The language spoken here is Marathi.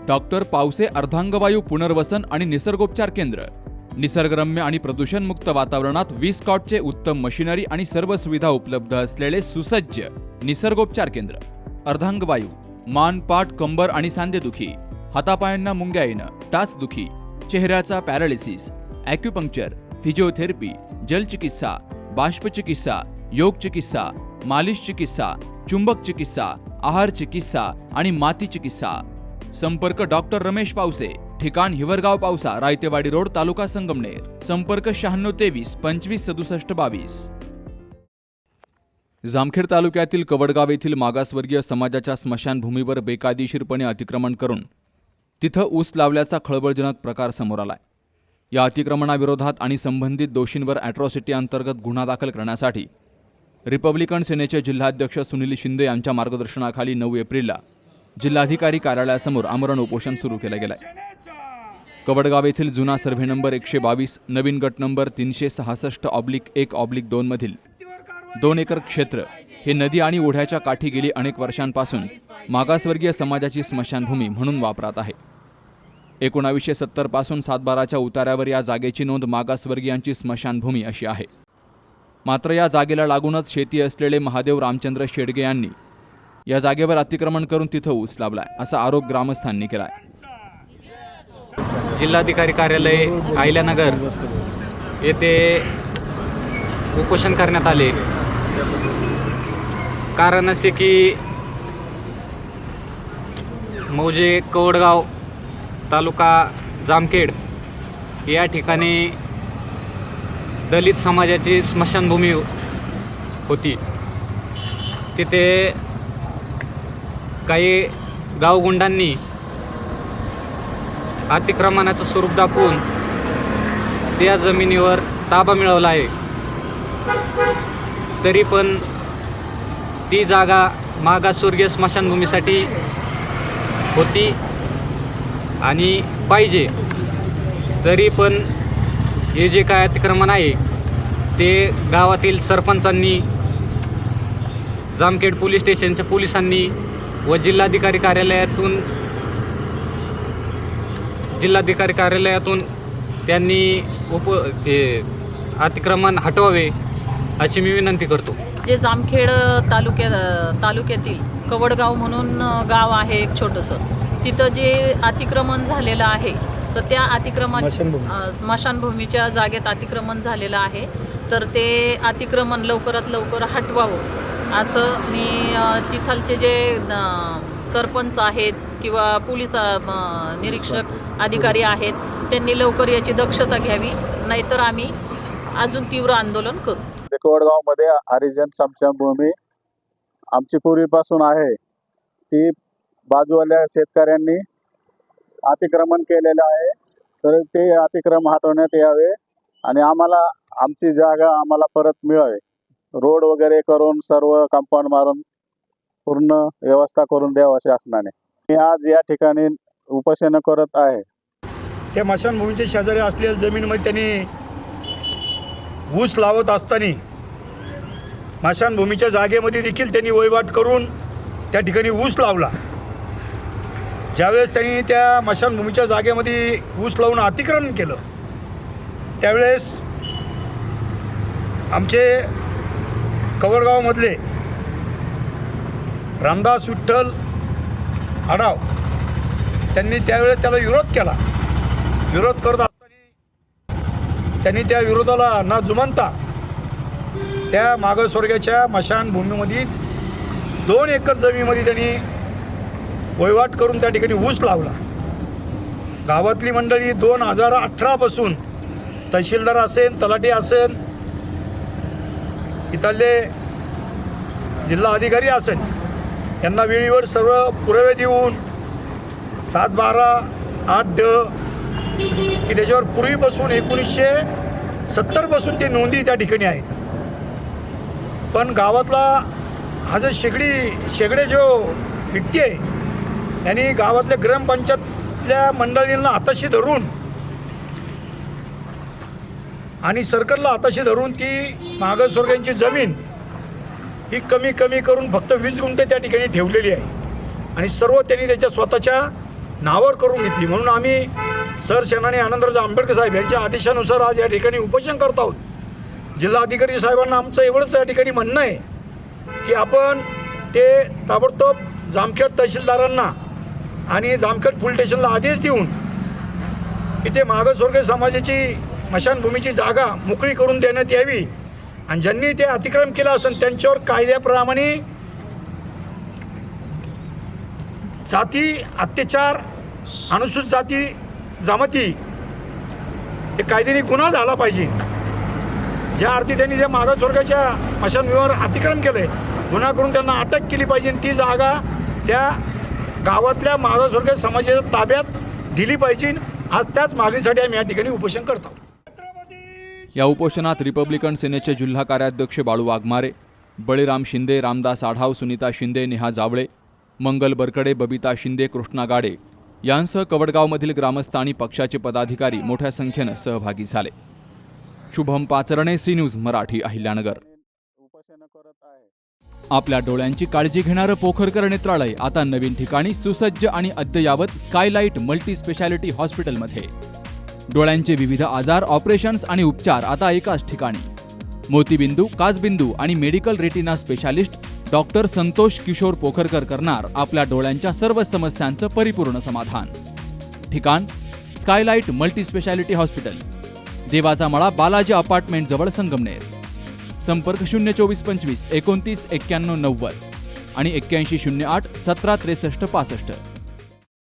डॉक्टर पावसे अर्धांगवायू पुनर्वसन आणि निसर्गोपचार केंद्र, निसर्गरम्य आणि प्रदूषणमुक्त वातावरणात 20 कॉटचे उत्तम मशिनरी आणि सर्व सुविधा उपलब्ध असलेले सुसज्ज निसर्गोपचार केंद्र। अर्धांगवायू, मान, पाठ, कंबर आणि सांधेदुखी, हातापायांना मुंग्या येणं, टाचदुखी, चेहऱ्याचा पॅरालिसिस, ॲक्युपंक्चर, फिजिओथेरपी, जलचिकित्सा, बाष्पचिकित्सा, योग चिकित्सा, मालिश चिकित्सा, चुंबक चिकित्सा, आहार चिकित्सा आणि माती चिकित्सा। संपर्क डॉक्टर रमेश पावसे, ठिकाण हिवरगाव पावसा, रायतेवाडी रोड, तालुका संगमनेर। संपर्क 9623 25 67 22। जामखेड तालुक्यातील कवडगाव येथील मागासवर्गीय समाजाच्या स्मशानभूमीवर बेकायदेशीरपणे अतिक्रमण करून तिथं ऊस लावल्याचा खळबळजनक प्रकार समोर आलाय। या अतिक्रमणाविरोधात आणि संबंधित दोषींवर अॅट्रॉसिटी अंतर्गत गुन्हा दाखल करण्यासाठी रिपब्लिकन सेनेचे जिल्हाध्यक्ष सुनील शिंदे यांच्या मार्गदर्शनाखाली 9 एप्रिलला जिल्हाधिकारी कार्यालयासमोर आमरण उपोषण सुरू केलं गेलंय। कवडगाव येथील जुना सर्व्हे नंबर 122, नवीन गट नंबर 366/1/2 मधील 2 एकर क्षेत्र हे नदी आणि ओढ्याच्या काठी गेली अनेक वर्षांपासून मागासवर्गीय समाजाची स्मशानभूमी म्हणून वापरात आहे। 1970 पासून 7/12च्या उतार्यावर या जागेची नोंद मागासवर्गीयांची स्मशानभूमी अशी आहे। मात्र या जागेला लागूनच शेती असलेले महादेव रामचंद्र शेडगे यांनी या जागेवर अतिक्रमण करून तिथं ऊस लावलाय, असा आरोप ग्रामस्थांनी केलाय। जिल्हाधिकारी कार्यालय आयल्यानगर येथे उपोषण करण्यात आले। कारण असे की मौजे कवडगाव तालुका जामखेड या ठिकाणी दलित समाजाची स्मशानभूमी होती। तिथे काही गावगुंडांनी अतिक्रमणाचं स्वरूप दाखवून त्या जमिनीवर ताबा मिळवला आहे। तरी पण ती जागा मागासवर्गीय स्मशानभूमीसाठी होती आणि पाहिजे, तरी पण हे जे काय अतिक्रमण आहे ते गावातील सरपंचांनी, जामखेड पोलीस स्टेशनच्या पोलिसांनी व जिल्हाधिकारी कार्यालयातून त्यांनी अतिक्रमण हटवावे अशी मी विनंती करतो। जे जामखेड तालुक्यातील कवडगाव म्हणून गाव आहे एक छोटंसं, तिथं जे अतिक्रमण झालेलं आहे तर त्या स्मशानभूमीच्या जागेत अतिक्रमण झालेलं आहे, तर ते अतिक्रमण लवकरात लवकर हटवावं असं मी तिथलचे जे सरपंच आहेत किंवा पोलीस निरीक्षक अधिकारी आहेत त्यांनी लवकर याची दक्षता घ्यावी, नाहीतर आम्ही अजून तीव्र आंदोलन करू। कवडगावमध्ये हरिजन स्मशानभूमी आमची पूर्वीपासून आहे, ती बाजूवाल्या शेतकऱ्यांनी अतिक्रमण केलेलं आहे, तर ते अतिक्रमण हटवण्यात यावे आणि आम्हाला आमची जागा आम्हाला परत मिळावी। रोड वगैरे करून सर्व कंपाऊंड मारून पूर्ण व्यवस्था करून द्यावं शासनाने। मी आज या ठिकाणी उपोषण करत आहे। त्या स्मशानभूमीच्या शेजारी असलेल्या जमीनमध्ये त्यांनी ऊस लावत असताना स्मशानभूमीच्या जागेमध्ये देखील त्यांनी वहिवाट करून त्या ठिकाणी ऊस लावला। ज्यावेळेस त्यांनी त्या स्मशानभूमीच्या जागेमध्ये ऊस लावून अतिक्रमण केलं, त्यावेळेस आमचे कवडगावमधले रामदास विठ्ठल आडाव त्यांनी त्यावेळेस त्याला विरोध केला। विरोध करत असताना त्यांनी त्या विरोधाला न जुमानता त्या मागासवर्गाच्या स्मशानभूमीमध्ये 2 एकर जमिनीमध्ये त्यांनी वहिवाट करून त्या ठिकाणी ऊस लावला। गावातली मंडळी 2018 पासून तहसीलदार असेल, तलाठी असेल, इथले जिल्हा अधिकारी असेल, यांना वेळेवर सर्व पुरावे देऊन 7/12/8 की त्याच्यावर पूर्वीपासून 1970 पासून ते नोंदी त्या ठिकाणी आहेत। पण गावातला हा जो शेगडे जो व्यक्ती आहे यांनी गावातल्या ग्रामपंचायतल्या मंडळींना हाताशी धरून आणि सरकारला हाताशी धरून ती मागासवर्गीयांची जमीन ही कमी करून फक्त 20 गुंठे त्या ठिकाणी ठेवलेली आहे आणि सर्व त्यांनी त्याच्या स्वतःच्या नावावर करून घेतली. म्हणून आम्ही सरसेनानी आनंदराज आंबेडकर साहेब यांच्या आदेशानुसार आज या ठिकाणी उपोषण करत आहोत. जिल्हाधिकारी साहेबांना आमचं एवढंच या ठिकाणी म्हणणं आहे की आपण ते ताबडतोब जामखेड तहसीलदारांना आणि जामखेड पोलीस स्टेशनला आदेश देऊन की ते मागासवर्गीय समाजाची स्मशानभूमीची जागा मोकळी करून देण्यात यावी आणि ज्यांनी ते अतिक्रमण केलं असेल त्यांच्यावर कायद्याप्रमाणे जाती अत्याचार अनुसूचित जाती जमाती हे कायद्याने गुन्हा झाला पाहिजे. ज्या अर्थी त्यांनी त्या मागासवर्गाच्या स्मशानभूमीवर अतिक्रमण केलं गुन्हा करून त्यांना अटक केली पाहिजे. ती जागा त्या गावातल्या मागासवर्गीय समाजाच्या ताब्यात दिली पाहिजे. आज त्याच मागणीसाठी आम्ही या ठिकाणी उपोषण करतो. या उपोषणात रिपब्लिकन सेनेचे जिल्हा कार्याध्यक्ष बाळू वाघमारे, बळीराम शिंदे, रामदास आढाव, सुनीता शिंदे, नेहा जावळे, मंगल बरकडे, बबिता शिंदे, कृष्णा गाडे यांसह कवडगावमधील ग्रामस्थ आणि पक्षाचे पदाधिकारी मोठ्या संख्येनं सहभागी झाले. Shubham Pacharne, C news Marathi, Ahilyanagar. आपल्या डोळ्यांची काळजी घेणारं पोखरकर नेत्रालय आता नवीन ठिकाणी सुसज्ज आणि अद्ययावत स्कायलाइट मल्टी स्पेशालिटी हॉस्पिटलमध्ये. डोळ्यांचे विविध आजार, ऑपरेशन्स आणि उपचार आता एकाच ठिकाणी. मोतीबिंदू, काचबिंदू आणि medical retina specialist doctor Santosh Kishor Pokharkar करणार आपल्या डोळ्यांच्या सर्व समस्यांचं परिपूर्ण समाधान. ठिकाण स्कायलाइट मल्टी स्पेशालिटी हॉस्पिटल, देवाचा मळा, बालाजी अपार्टमेंट जवळ, संगमनेर. संपर्क 02425 29 91 90 आणि 8108 17 63 65.